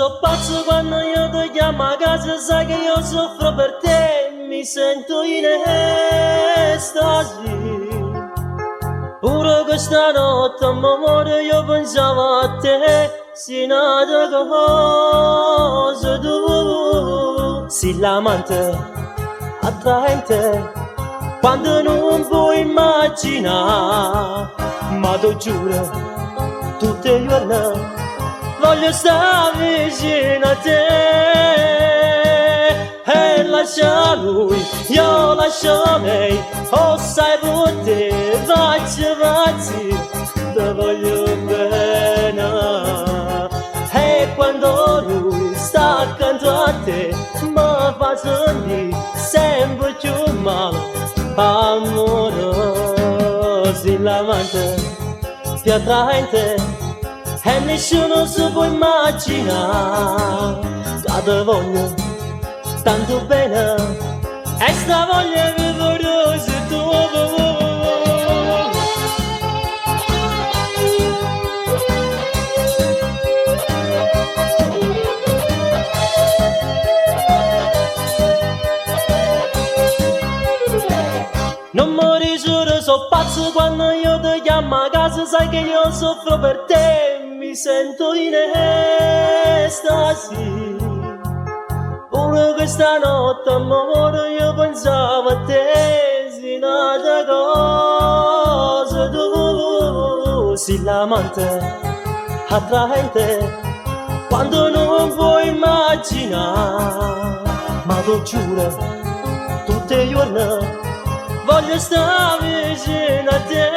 so pazzo quando io ti chiamo a casa, sai che io soffro per te, mi sento in estasi. Pure questa notte, amore, io pensavo a te, sei nata cosa tu, sei l'amante, attraente, quando non puoi immaginare, ma ti giuro, tutti i giorni, voglio stare vicino a te e lascia lui, io lascio lei, oh sai per te, faccio pazzi, ti voglio bene e quando lui sta accanto a te mi fa sentire sempre più male, amorosi l'amante più attraente e nessuno si può immaginare che ti voglio tanto bene e sta voglia vigorosa tu. Non mori giuro, so pazzo quando io ti chiamo a casa, sai che io soffro per te, mi sento in estasi. Pure questa notte, amore, io pensavo a te, sei nata cosa tu, sei l'amante, attraente, quando non puoi immaginare, ma ti giuro, tutti i giorni, voglio stare vicino a te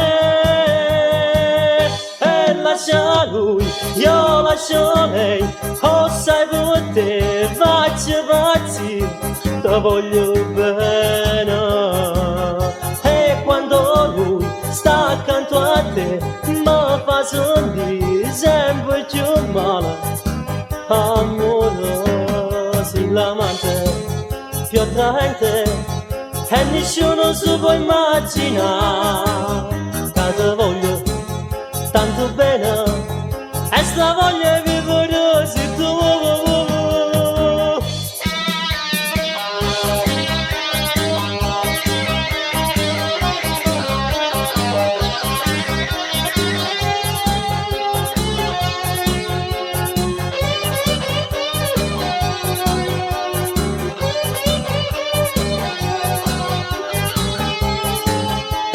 e lascia lui, io lascio lei, oh sai per te, faccio pazzi, ti voglio bene e quando lui sta accanto a te mi fa sentire sempre più male, amorosi l'amante più attraente e nessuno si può immaginare che ti voglio tanto bene e sta voglia vigorosa tu.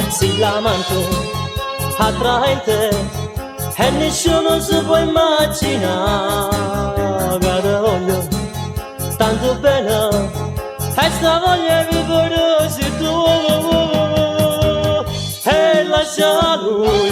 Sei l'amante, attraente e nessuno si può immaginare che ti voglio tanto bene e sta voglia vigorosa tu e lascia lui,